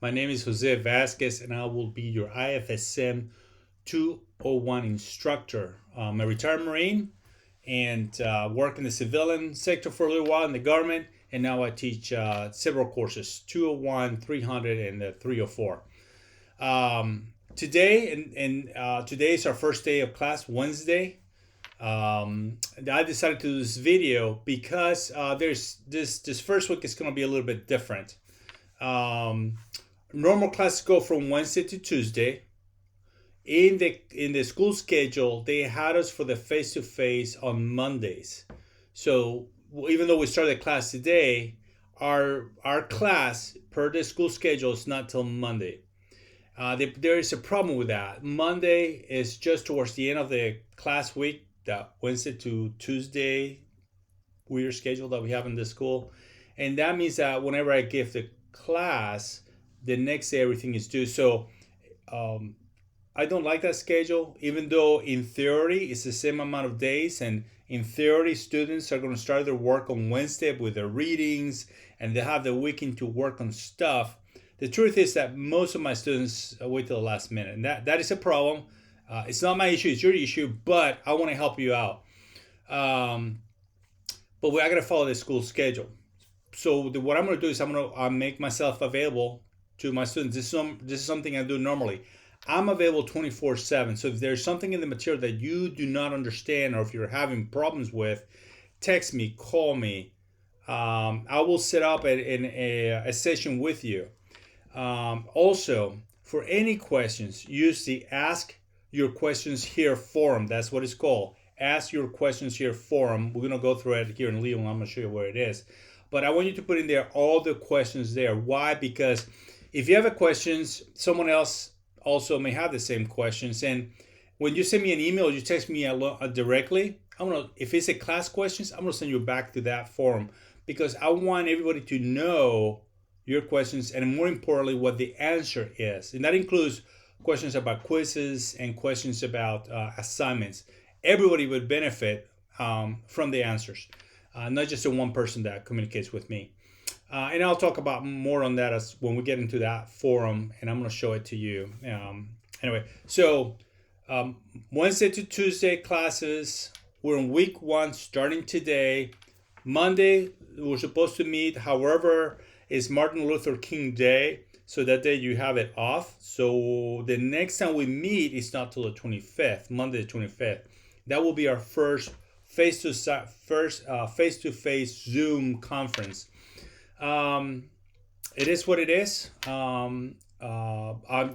My name is Jose Vasquez, and I will be your IFSM 201 instructor. I'm a retired Marine and worked in the civilian sector for a little while in the government, and now I teach several courses: 201, 300, and 304. Today is our first day of class, Wednesday. I decided to do this video because there's this first week is going to be a little bit different. Normal classes go from Wednesday to Tuesday. In the school schedule, they had us for the face-to-face on Mondays. So even though we started class today, our class per the school schedule is not till Monday. There is a problem with that. Monday is just towards the end of the class week, that Wednesday to Tuesday weird schedule that we have in the school. And that means that whenever I give the class, the next day everything is due. So I don't like that schedule, even though in theory it's the same amount of days. And in theory, students are going to start their work on Wednesday with their readings, and they have the weekend to work on stuff. The truth is that most of my students wait till the last minute, and that is a problem. It's not my issue, it's your issue, but I want to help you out. But I got to follow the school schedule. So what I'm going to do is I'm going to make myself available to my students. This is something I do normally. I'm available 24/7. So if there's something in the material that you do not understand, or if you're having problems with, text me, call me. I will set up a session with you. Also, for any questions, use the Ask Your Questions Here forum. That's what it's called. Ask Your Questions Here forum. We're going to go through it here in Leo, and I'm going to show you where it is. But I want you to put in there all the questions there. Why? Because if you have a questions, someone else also may have the same questions. And when you send me an email, you text me directly, if it's a class questions, I'm going to send you back to that forum, because I want everybody to know your questions, and more importantly, what the answer is. And that includes questions about quizzes and questions about assignments. Everybody would benefit from the answers, not just the one person that communicates with me. And I'll talk about more on that as when we get into that forum, and I'm going to show it to you. Anyway, so Wednesday to Tuesday classes. We're in week 1 starting today. Monday, we're supposed to meet. However, it's Martin Luther King Day, so that day you have it off. So the next time we meet is not till the 25th, Monday the 25th. That will be our first face-to-face Zoom conference. It is what it is. I'm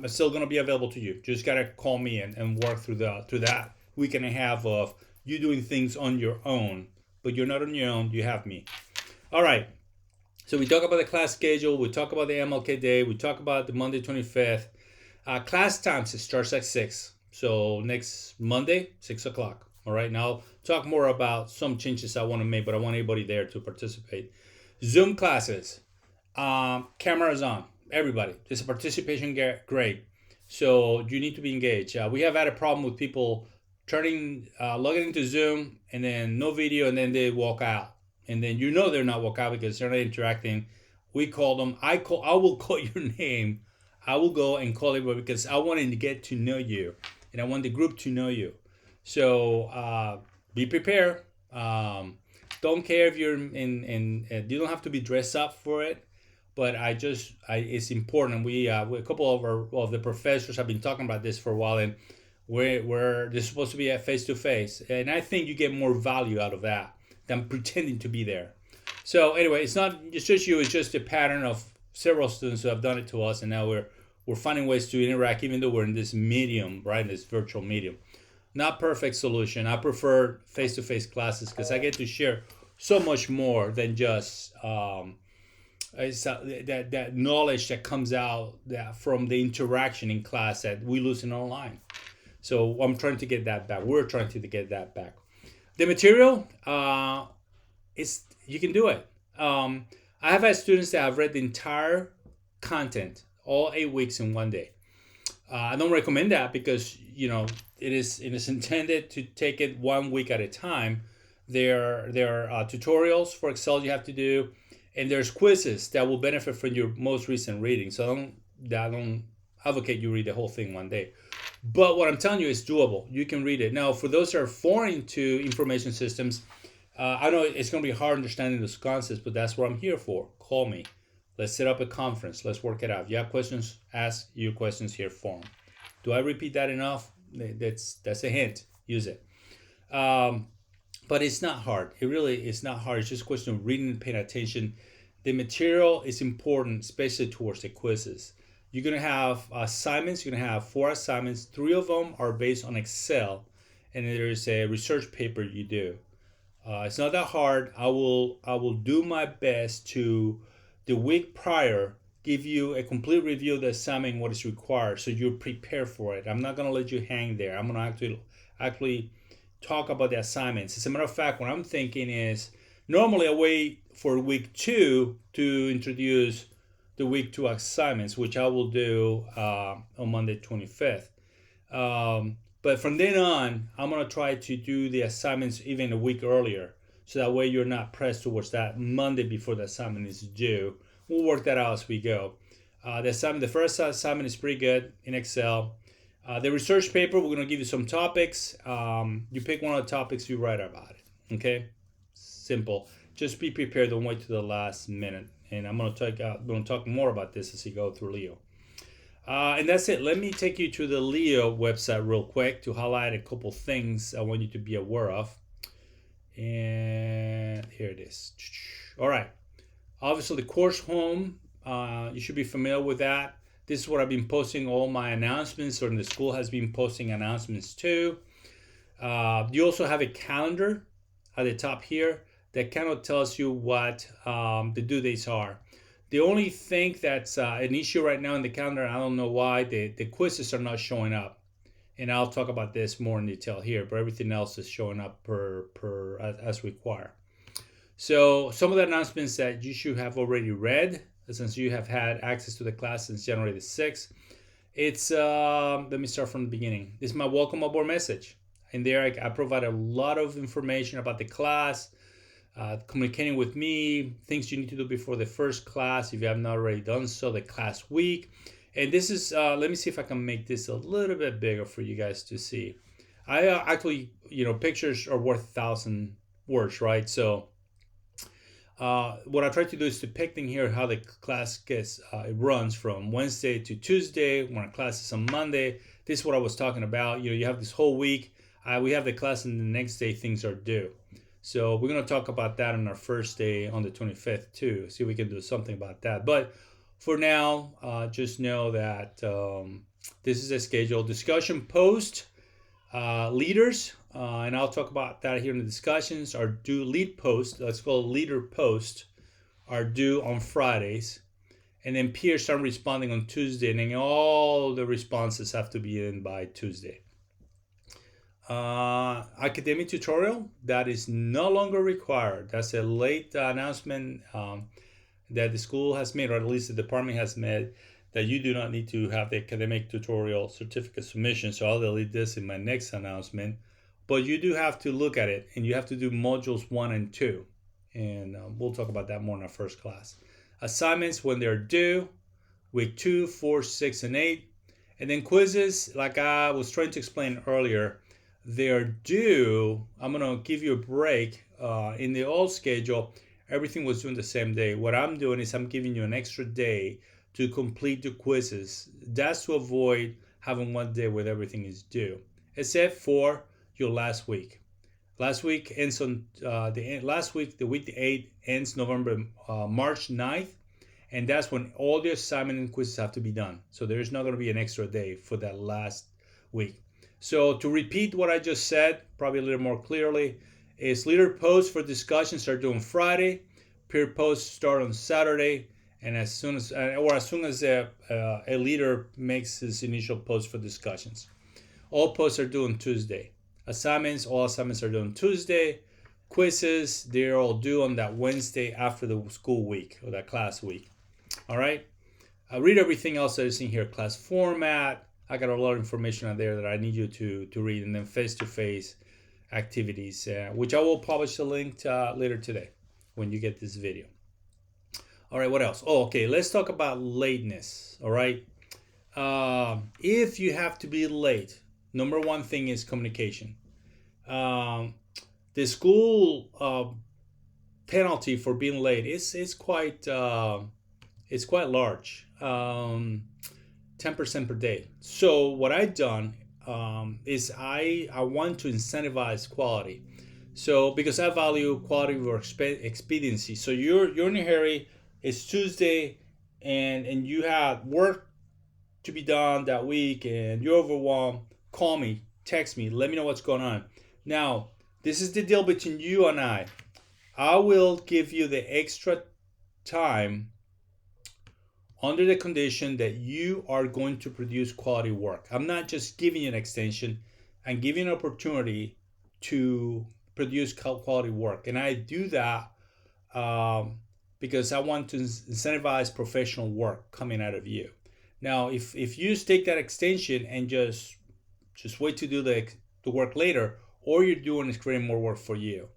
still going to be available to you. Just got to call me and work through that week and a half of you doing things on your own. But you're not on your own. You have me. All right. So we talk about the class schedule. We talk about the MLK Day. We talk about the Monday 25th. Class times, it starts at 6. So next Monday, 6 o'clock. All right. Now I'll talk more about some changes I want to make, but I want everybody there to participate. Zoom classes. Cameras on. Everybody. It's a participation grade. So you need to be engaged. We have had a problem with people logging into Zoom and then no video, and then they walk out. And then they're not walk out because they're not interacting. We call them. I will call your name. I will go and call everybody because I wanted to get to know you, and I want the group to know you. So be prepared. Don't care if you're in you don't have to be dressed up for it, but it's important. We a couple of the professors have been talking about this for a while, and they're supposed to be at face-to-face, and I think you get more value out of that than pretending to be there. So anyway, it's just you, it's just a pattern of several students who have done it to us, and now we're finding ways to interact, even though we're in this medium, right, in this virtual medium. Not perfect solution. I prefer face-to-face classes because I get to share so much more than just that knowledge that comes out from the interaction in class that we lose in online. So I'm trying to get that back. We're trying to get that back. The material, you can do it. I have had students that have read the entire content, all 8 weeks in one day. I don't recommend that because it is intended to take it 1 week at a time. There are tutorials for Excel you have to do, and there's quizzes that will benefit from your most recent reading. So don't I don't advocate you read the whole thing one day. But what I'm telling you is doable. You can read it. Now, for those that are foreign to information systems, I know it's going to be hard understanding those concepts, but that's what I'm here for. Call me. Let's set up a conference. Let's work it out. If you have questions, ask your questions here for them. Do I repeat that enough? That's a hint. Use it. But it's not hard. It really is not hard. It's just a question of reading and paying attention. The material is important, especially towards the quizzes. You're going to have assignments. You're going to have 4 assignments. 3 of them are based on Excel, and there's a research paper you do. It's not that hard. I will do my best to, the week prior, give you a complete review of the assignment and what is required, so you're prepared for it. I'm not going to let you hang there. I'm going to actually talk about the assignments. As a matter of fact, what I'm thinking is, normally I wait for week 2 to introduce the week 2 assignments, which I will do on Monday 25th. But from then on, I'm going to try to do the assignments even a week earlier, so that way you're not pressed towards that Monday before the assignment is due. We'll work that out as we go. The first assignment is pretty good in Excel. The research paper, we're going to give you some topics. You pick one of the topics, you write about it. Okay? Simple. Just be prepared. Don't wait to the last minute. And I'm going to talk more about this as we go through Leo. And that's it. Let me take you to the Leo website real quick to highlight a couple things I want you to be aware of. And here it is. All right. Obviously, the course home, you should be familiar with that. This is what I've been posting all my announcements, or the school has been posting announcements too. You also have a calendar at the top here that kind of tells you what the due dates are. The only thing that's an issue right now in the calendar, I don't know why, the quizzes are not showing up. And I'll talk about this more in detail here, but everything else is showing up as required. So some of the announcements that you should have already read, since you have had access to the class since January the 6th. It's, let me start from the beginning. This is my welcome aboard message. In there, I provide a lot of information about the class, communicating with me, things you need to do before the first class if you have not already done so, the class week. And this is, let me see if I can make this a little bit bigger for you guys to see. I actually, pictures are worth 1,000 words, right? So what I try to do is depicting here how the class gets, it runs from Wednesday to Tuesday, when a class is on Monday. This is what I was talking about. You have this whole week. We have the class, and the next day things are due. So we're going to talk about that on our first day on the 25th too. See if we can do something about that. But for now, just know that this is a scheduled discussion post. Leaders, and I'll talk about that here in the discussions, are due lead post. Let's call it leader post, are due on Fridays. And then peers start responding on Tuesday, and then all the responses have to be in by Tuesday. Academic tutorial, that is no longer required. That's a late announcement that the school has made, or at least the department has made, that you do not need to have the academic tutorial certificate submission. So I'll delete this in my next announcement. But you do have to look at it, and you have to do modules 1 and 2. And we'll talk about that more in our first class. Assignments when they're due, week 2, 4, 6, and 8. And then quizzes, like I was trying to explain earlier, they're due. I'm going to give you a break. In the old schedule, everything was due the same day. What I'm doing is I'm giving you an extra day to complete the quizzes. That's to avoid having one day where everything is due, except for your last week. Last week ends on the week the 8th ends March 9th, and that's when all the assignment and quizzes have to be done. So there's not going to be an extra day for that last week. So to repeat what I just said, probably a little more clearly, is leader posts for discussions are due on Friday, peer posts start on Saturday, and as soon as a leader makes his initial post for discussions. All posts are due on Tuesday. All assignments are due on Tuesday. Quizzes, they're all due on that Wednesday after the school week, or that class week. All right? Read everything else that is in here. Class format. I got a lot of information out there that I need you to read. And then face-to-face activities, which I will publish the link later today when you get this video. All right, what else? Oh, okay, let's talk about lateness. All right. If you have to be late, number one thing is communication. Um, the school penalty for being late is quite large. 10% per day. So what I've done is I want to incentivize quality. So because I value quality over expediency. So you're in a hurry. It's Tuesday, and you have work to be done that week, and you're overwhelmed. Call me, text me, let me know what's going on. Now, this is the deal between you and I. I will give you the extra time under the condition that you are going to produce quality work. I'm not just giving you an extension, I'm giving you an opportunity to produce quality work. And I do that because I want to incentivize professional work coming out of you. Now, if you take that extension and just wait to do the work later, all you're doing is creating more work for you.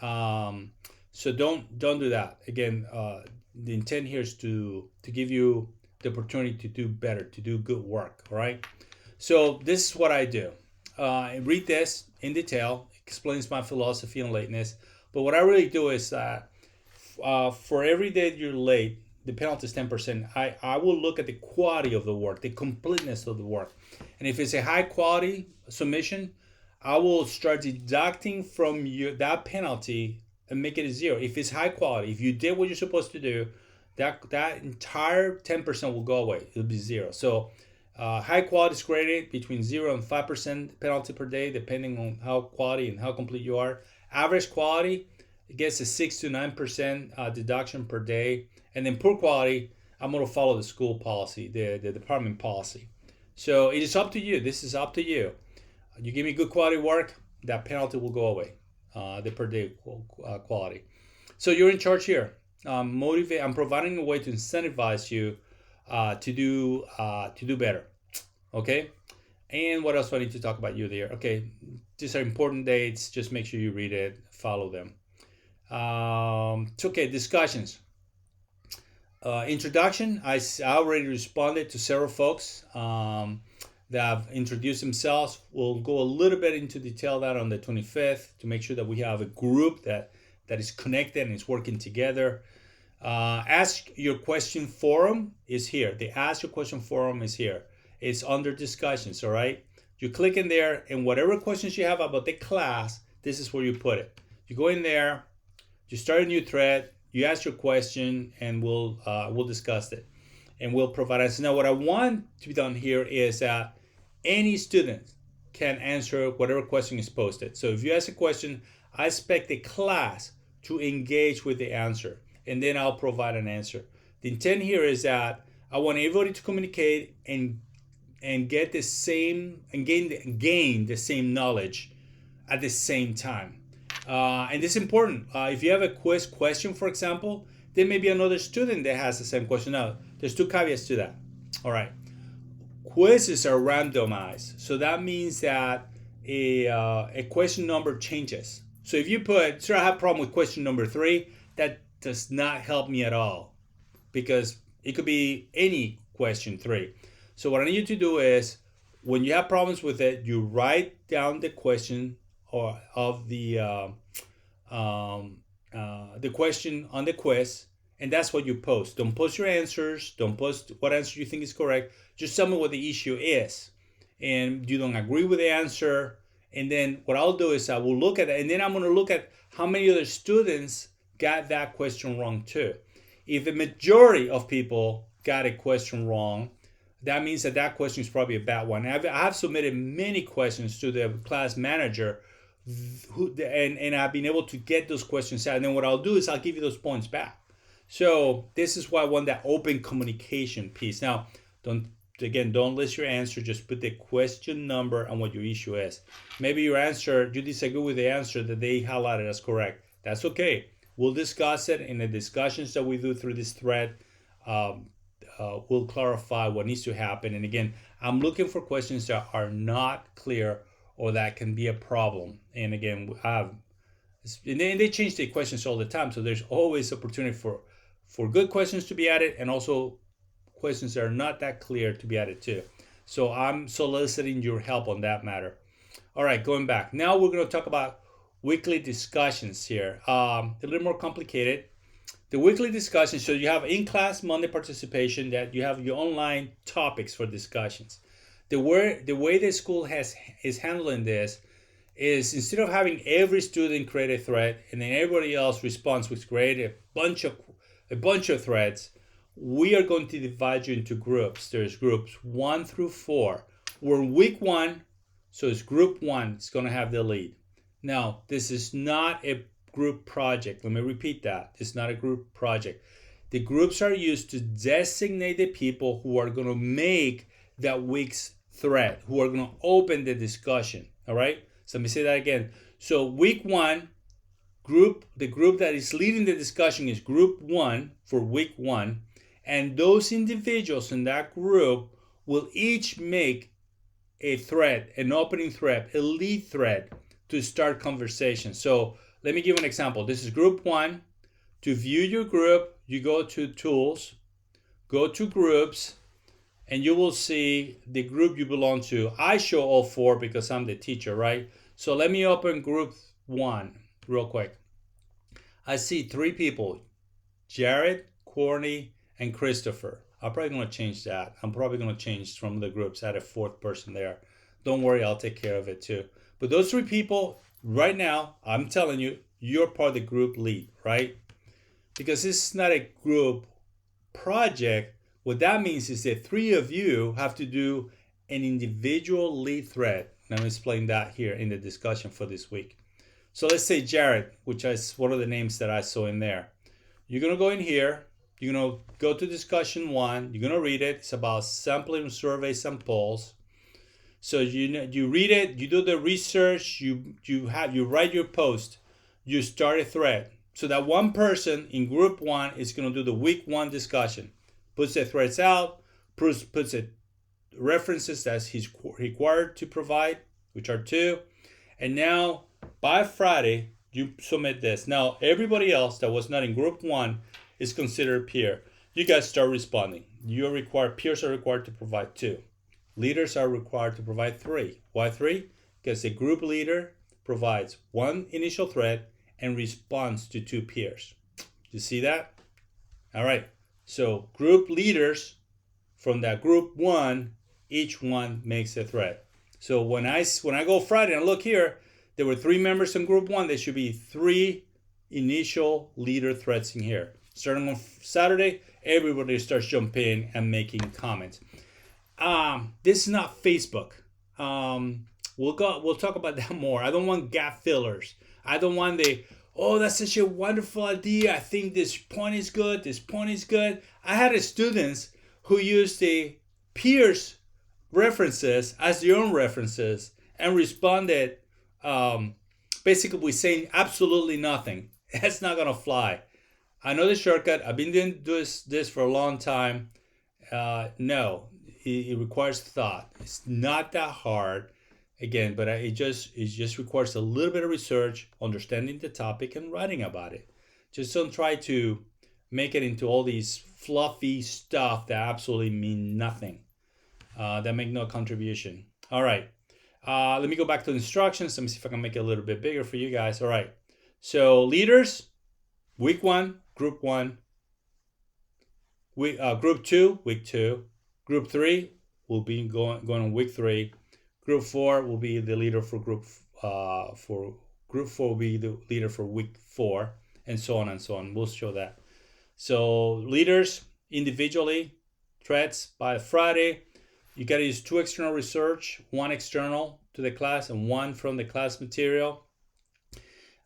So don't do that. Again, the intent here is to give you the opportunity to do better, to do good work. All right. So this is what I do. Read this in detail. Explains my philosophy on lateness. But what I really do is that for every day you're late, the penalty is 10%. I will look at the quality of the work, the completeness of the work. And if it's a high quality submission, I will start deducting from you that penalty and make it a zero. If it's high quality, if you did what you're supposed to do, that entire 10% will go away. It'll be zero. So high quality is graded between 0 and 5% penalty per day, depending on how quality and how complete you are. Average quality, it gets a 6 to 9% deduction per day. And then poor quality, I'm going to follow the school policy, the department policy. So it is up to you. This is up to you. You give me good quality work, that penalty will go away, the per day quality. So you're in charge here. I'm providing a way to incentivize you to do better. Okay. And what else do I need to talk about you there? Okay, these are important dates. Just make sure you read it, follow them. It's okay. Discussions. Introduction. I already responded to several folks that have introduced themselves. We'll go a little bit into detail that on the 25th to make sure that we have a group that is connected and is working together. Ask your question forum is here. The ask your question forum is here. It's under discussions, all right? You click in there, and whatever questions you have about the class, this is where you put it. You go in there, you start a new thread, you ask your question, and we'll discuss it, and we'll provide answers. Now, what I want to be done here is that any student can answer whatever question is posted. So if you ask a question, I expect the class to engage with the answer, and then I'll provide an answer. The intent here is that I want everybody to communicate and get the same and gain the same knowledge at the same time. And this is important. If you have a quiz question, for example, there may be another student that has the same question. Now, there's two caveats to that. All right. Quizzes are randomized. So that means that a question number changes. So if you put, sir, I have a problem with question number 3, that does not help me at all because it could be any question 3. So what I need you to do is when you have problems with it, you write down the question or of the question on the quiz, and that's what you post. Don't post your answers. Don't post what answer you think is correct. Just tell me what the issue is, and you don't agree with the answer. And then what I'll do is I will look at it, and then I'm going to look at how many other students got that question wrong too. If the majority of people got a question wrong, that means that question is probably a bad one. I have submitted many questions to the class manager, and I've been able to get those questions out. And then what I'll do is I'll give you those points back. So this is why I want that open communication piece. Now, don't list your answer. Just put the question number and what your issue is. Maybe your answer, you disagree with the answer that they highlighted as correct. That's okay. We'll discuss it in the discussions that we do through this thread. We'll clarify what needs to happen. And again, I'm looking for questions that are not clear or that can be a problem. And again, and they change the questions all the time, so there's always opportunity for for good questions to be added and also questions that are not that clear to be added too. So I'm soliciting your help on that matter. All right, going back. Now we're going to talk about weekly discussions here. A little more complicated. The weekly discussions, so you have in-class Monday participation, that you have your online topics for discussions. The way the school is handling this is, instead of having every student create a thread and then everybody else responds with create a bunch of threads, we are going to divide you into groups. There's groups 1 through 4. We're in week 1, so it's group 1. It's going to have the lead. Now, this is not a group project. Let me repeat that. It's not a group project. The groups are used to designate the people who are going to make that week's thread, who are going to open the discussion. All right? So let me say that again. So week 1, the group that is leading the discussion is group 1 for week 1. And those individuals in that group will each make a thread, an opening thread, a lead thread to start conversation. So let me give an example. This is group 1. To view your group, you go to Tools, go to Groups, and you will see the group you belong to. I show all 4 because I'm the teacher, right? So let me open group 1 real quick. I see 3 people, Jared, Courtney, and Christopher. I'm probably going to change that. I'm probably going to change from the groups. Add a 4th person there. Don't worry, I'll take care of it too. But those 3 people, right now, I'm telling you, you're part of the group lead, right? Because this is not a group project. What that means is that 3 of you have to do an individual lead thread. Let me explain that here in the discussion for this week. So let's say Jared, which is one of the names that I saw in there. You're going to go in here. You're going to go to discussion 1. You're going to read it. It's about sampling surveys and polls. So you read it, you do the research, you write your post, you start a thread. So that one person in group 1 is going to do the week 1 discussion, puts the threads out, puts the references that he's required to provide, which are 2. And now by Friday, you submit this. Now everybody else that was not in group 1 is considered peer. You guys start responding. Peers are required to provide 2. Leaders are required to provide 3. Why 3? Because the group leader provides 1 initial thread and responds to 2 peers. You see that? All right. So group leaders from that group 1, each one makes a thread. So when I go Friday and look here, there were 3 members in group 1. There should be 3 initial leader threads in here. Starting on Saturday, everybody starts jumping in and making comments. This is not Facebook. We'll talk about that more. I don't want gap fillers. I don't want that's such a wonderful idea. I think this point is good. This point is good. I had students who used the peers references as their own references and responded basically with saying absolutely nothing. That's not gonna fly. I know the shortcut. I've been doing this for a long time. No. It requires thought. It's not that hard, again, but it just requires a little bit of research, understanding the topic, and writing about it. Just don't try to make it into all these fluffy stuff that absolutely mean nothing, that make no contribution. All right, let me go back to the instructions. Let me see if I can make it a little bit bigger for you guys. All right, so leaders, week 1, group 1. Group 2, week 2. Group 3 will be going on week 3. Group 4 will be the leader for group 4 will be the leader for week 4, and so on and so on. We'll show that. So leaders individually, threads by Friday. You got to use 2 external research, 1 external to the class and 1 from the class material.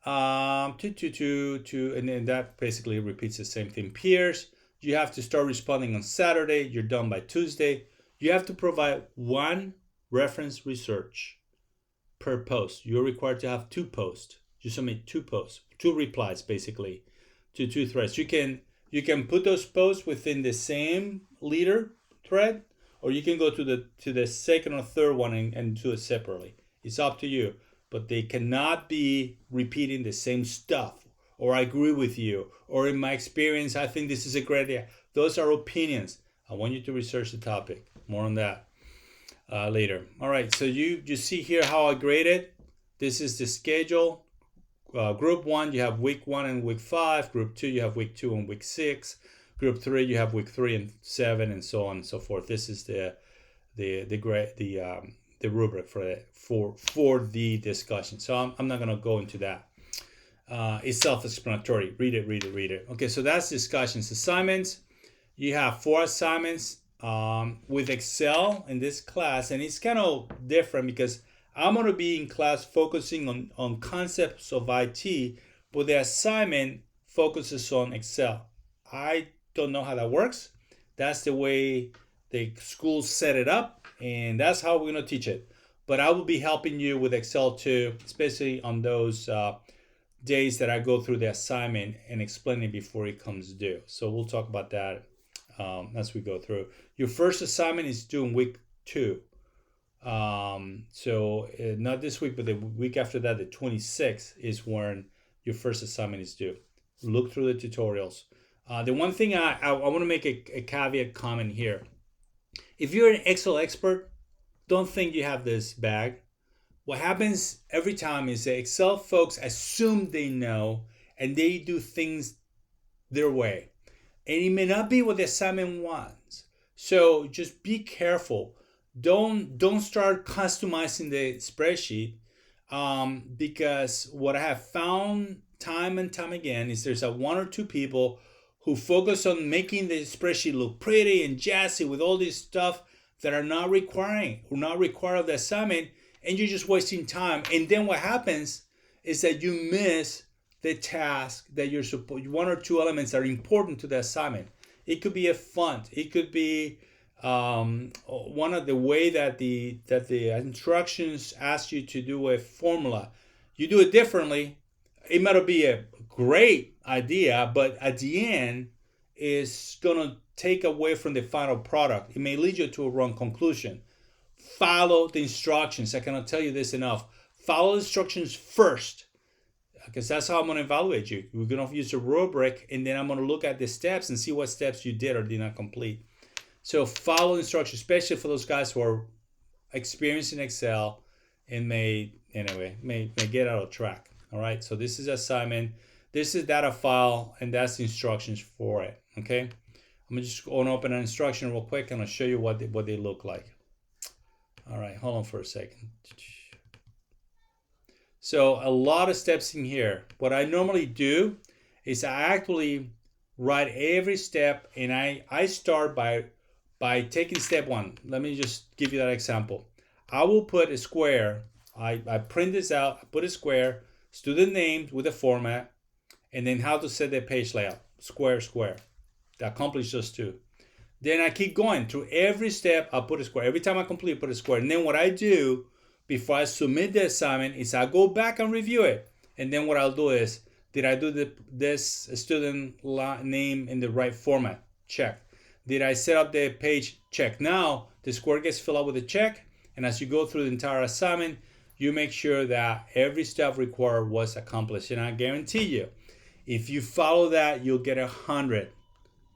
And then that basically repeats the same thing. Peers. You have to start responding on Saturday. You're done by Tuesday. You have to provide 1 reference research per post. You're required to have 2 posts. You submit 2 posts, 2 replies basically to 2 threads. You can put those posts within the same leader thread, or you can go to the second or third one and do it separately. It's up to you, but they cannot be repeating the same stuff or I agree with you, or in my experience, I think this is a great idea. Those are opinions. I want you to research the topic. More on that later. All right, so you see here how I graded. This is the schedule. Group 1, you have week 1 and week 5. Group 2, you have week 2 and week 6. Group 3, you have week 3 and 7, and so on and so forth. This is the rubric for the discussion. So I'm not going to go into that. It's self-explanatory. Read it. Okay, so that's discussions. Assignments. You have 4 assignments with Excel in this class, and it's kind of different because I'm going to be in class focusing on concepts of IT, but the assignment focuses on Excel. I don't know how that works. That's the way the school set it up, and that's how we're going to teach it. But I will be helping you with Excel too, especially on those days that I go through the assignment and explain it before it comes due. So we'll talk about that as we go through. Your first assignment is due in week 2. So not this week, but the week after that, the 26th, is when your first assignment is due. Look through the tutorials. The one thing I want to make a caveat comment here. If you're an Excel expert, don't think you have this bag. What happens every time is that Excel folks assume they know and they do things their way. And it may not be what the assignment wants. So just be careful. Don't start customizing the spreadsheet because what I have found time and time again is there's 1 or 2 people who focus on making the spreadsheet look pretty and jazzy with all this stuff that are not required of the assignment, and you're just wasting time. And then what happens is that you miss the task that you're supposed. 1 or 2 elements that are important to the assignment. It could be a font. It could be one of the way that the instructions ask you to do a formula. You do it differently. It might be a great idea, but at the end, it's gonna take away from the final product. It may lead you to a wrong conclusion. Follow the instructions. I cannot tell you this enough. Follow the instructions first, because that's how I'm going to evaluate you. We're going to use a rubric, and then I'm going to look at the steps and see what steps you did or did not complete. So follow instructions, especially for those guys who are experienced in Excel and may get out of track. All right, so this is assignment. This is data file, and that's the instructions for it. Okay, I'm just going to open an instruction real quick, and I'll show you what they look like. All right, hold on for a second. So a lot of steps in here. What I normally do is I actually write every step, and I start by taking step 1. Let me just give you that example. I will put a square. I print this out, I put a square, student name with a format, and then how to set the page layout. Square. That accomplishes those 2. Then I keep going through every step. I put a square. Every time I complete, I put a square. And then what I do before I submit the assignment is I go back and review it. And then what I'll do is, did I do this student name in the right format? Check. Did I set up the page? Check. Now the square gets filled out with a check. And as you go through the entire assignment, you make sure that every step required was accomplished. And I guarantee you, if you follow that, you'll get 100.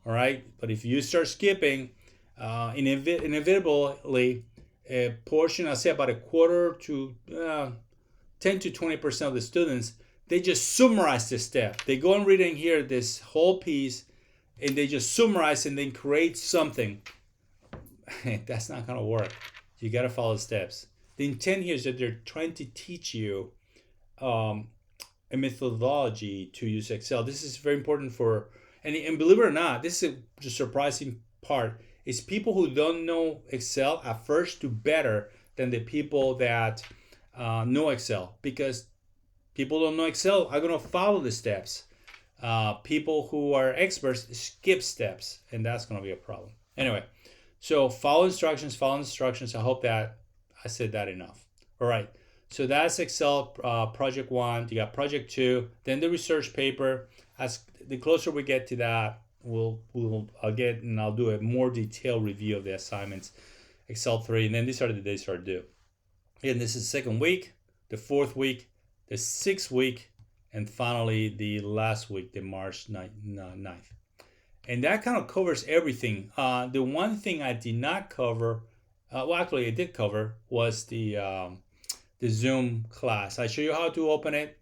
All right, but if you start skipping, inevitably, a portion, I say about a quarter to 10 to 20% of the students, they just summarize this step. They go and read in here this whole piece, and they just summarize and then create something. That's not going to work. You got to follow the steps. The intent here is that they're trying to teach you a methodology to use Excel. This is very important for. And believe it or not, this is the surprising part, is people who don't know Excel at first do better than the people that know Excel, because people don't know Excel are going to follow the steps. People who are experts skip steps, and that's going to be a problem. Anyway, so follow instructions. I hope that I said that enough. All right, so that's Excel project 1. You got project 2, then the research paper. As the closer we get to that, I'll do a more detailed review of the assignments. Excel 3, and then these are the days that are due. And this is the 2nd week, the 4th week, the 6th week, and finally the last week, the March 9th. And that kind of covers everything. The one thing I did not cover, well, actually, I did cover, was the Zoom class. I show you how to open it.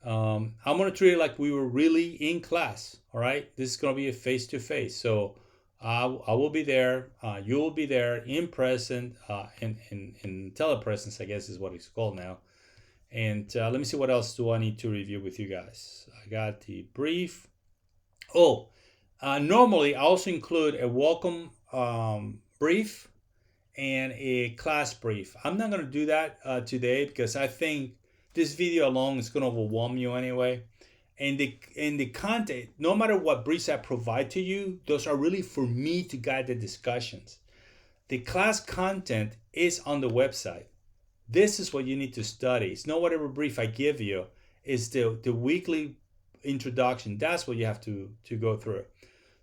I'm gonna treat it like we were really in class. All right, this is gonna be a face to face. So I will be there. You will be there in present, in telepresence, I guess is what it's called now. And let me see, what else do I need to review with you guys. I got the brief. Oh, normally I also include a welcome brief and a class brief. I'm not going to do that today because I think this video alone is going to overwhelm you anyway. And the content, no matter what briefs I provide to you, those are really for me to guide the discussions. The class content is on the website. This is what you need to study. It's not whatever brief I give you. It's the weekly introduction. That's what you have to go through.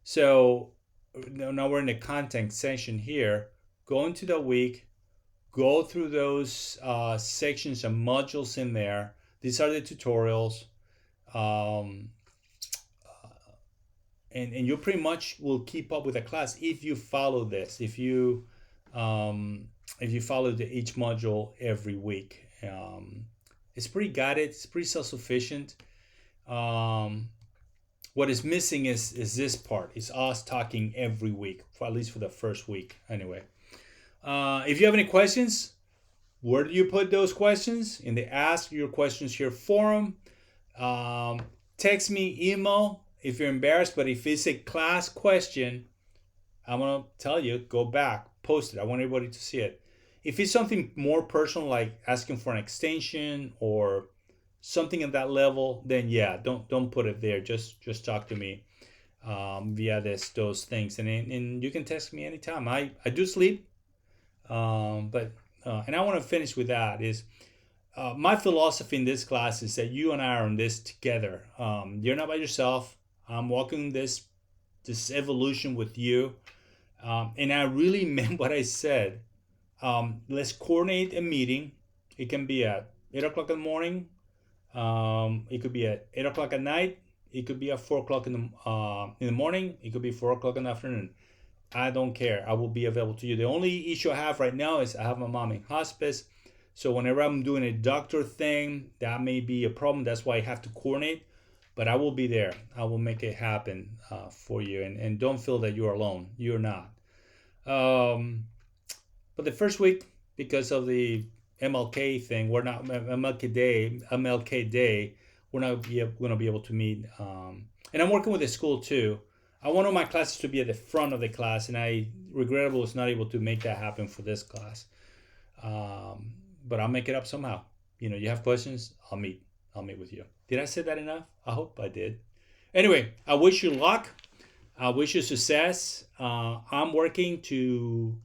So now we're in the content section here. Go into the week, go through those sections and modules in there. These are the tutorials. And you pretty much will keep up with the class if you follow this. If you follow each module every week, it's pretty guided. It's pretty self-sufficient. What is missing is this part. It's us talking every week, for at least for the first week, anyway. If you have any questions, where do you put those questions? In the Ask Your Questions Here forum. Text me, email if you're embarrassed, but if it's a class question, I'm going to tell you, go back, post it. I want everybody to see it. If it's something more personal, like asking for an extension or something at that level, then yeah, don't put it there. Just talk to me via those things. And you can text me anytime. I do sleep, but and I want to finish with that is, my philosophy in this class is that you and I are on this together. You're not by yourself. I'm walking this evolution with you. And I really meant what I said. Let's coordinate a meeting. It can be at 8 o'clock in the morning. It could be at 8 o'clock at night. It could be at 4 o'clock in the morning. It could be 4 o'clock in the afternoon. I don't care. I will be available to you. The only issue I have right now is I have my mom in hospice. So whenever I'm doing a doctor thing, that may be a problem. That's why I have to coordinate. But I will be there. I will make it happen for you. And don't feel that you're alone. You're not. But the first week, because of the MLK thing, we're not MLK Day. We're not going to be able to meet. And I'm working with the school too. I want all my classes to be at the front of the class, and I regrettably was not able to make that happen for this class. But I'll make it up somehow. You have questions, I'll meet with you. Did I say that enough? I hope I did. Anyway, I wish you luck. I wish you success. I'm working to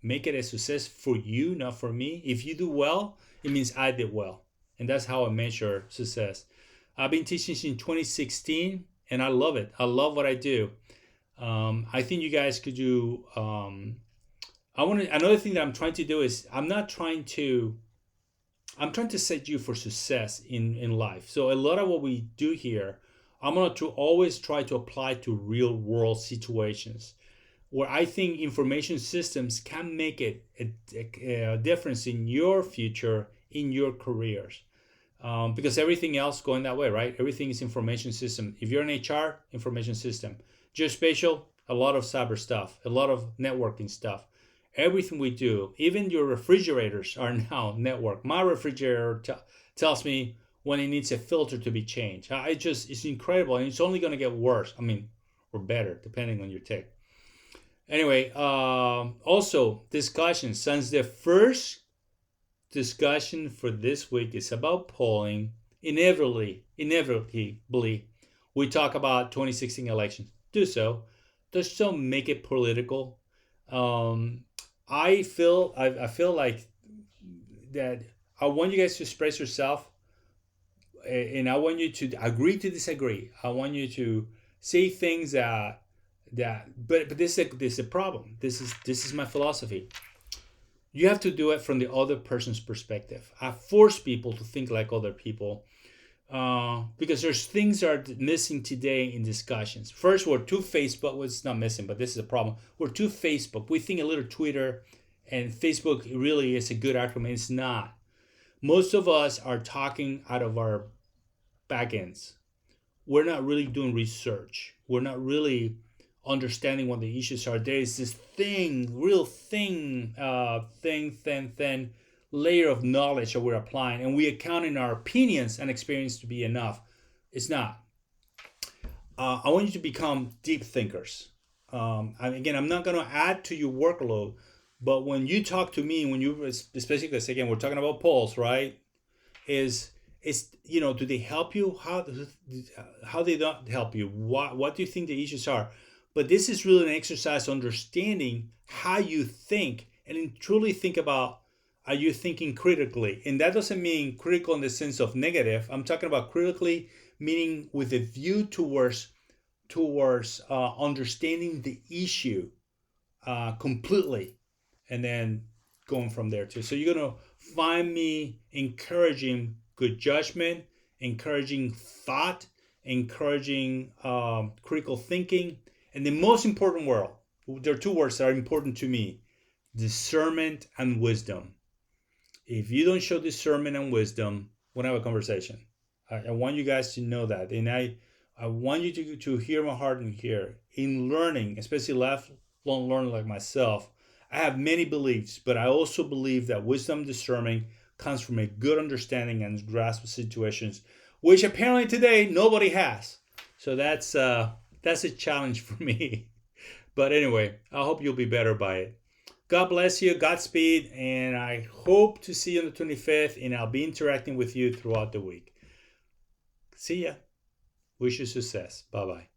make it a success for you, not for me. If you do well, it means I did well. And that's how I measure success. I've been teaching since 2016, and I love it. I love what I do. I think you guys could do... another thing that I'm trying to do is I'm trying to set you for success in life. So a lot of what we do here, I'm going to always try to apply to real world situations where I think information systems can make it a difference in your future, in your careers. Because everything else going that way, right? Everything is information system. If you're in HR, information system. Geospatial, a lot of cyber stuff, a lot of networking stuff. Everything we do, even your refrigerators are now network. My refrigerator tells me when it needs a filter to be changed. It's incredible, and it's only going to get worse. Or better, depending on your tech. Anyway, also discussion. Since the first discussion for this week is about polling, inevitably, we talk about 2016 elections. Do so. Just don't make it political. I feel like that I want you guys to express yourself, and I want you to agree to disagree. I want you to say things but this is a problem. This is my philosophy. You have to do it from the other person's perspective. I force people to think like other people. Because there's things that are missing today in discussions. First, we're too Facebook. Well, it's not missing, but this is a problem. We're too Facebook. We think a little Twitter and Facebook really is a good acronym. It's not. Most of us are talking out of our back ends. We're not really doing research. We're not really understanding what the issues are. There is this real thin layer of knowledge that we're applying, and we account in our opinions and experience to be enough. It's not. I want you to become deep thinkers. Again, I'm not going to add to your workload, but when you talk to me, especially because again, we're talking about polls, right? Do they help you? How they don't help you? What do you think the issues are? But this is really an exercise understanding how you think and truly think about, are you thinking critically? And that doesn't mean critical in the sense of negative. I'm talking about critically, meaning with a view towards understanding the issue completely, and then going from there too. So you're gonna find me encouraging good judgment, encouraging thought, encouraging critical thinking, and the most important word. There are two words that are important to me: discernment and wisdom. If you don't show discernment and wisdom, we'll have a conversation. I want you guys to know that. And I want you to hear my heart and hear. In learning, especially lifelong learner like myself, I have many beliefs, but I also believe that wisdom discerning comes from a good understanding and grasp of situations, which apparently today nobody has. So that's a challenge for me. But anyway, I hope you'll be better by it. God bless you, Godspeed, and I hope to see you on the 25th, and I'll be interacting with you throughout the week. See ya. Wish you success. Bye-bye.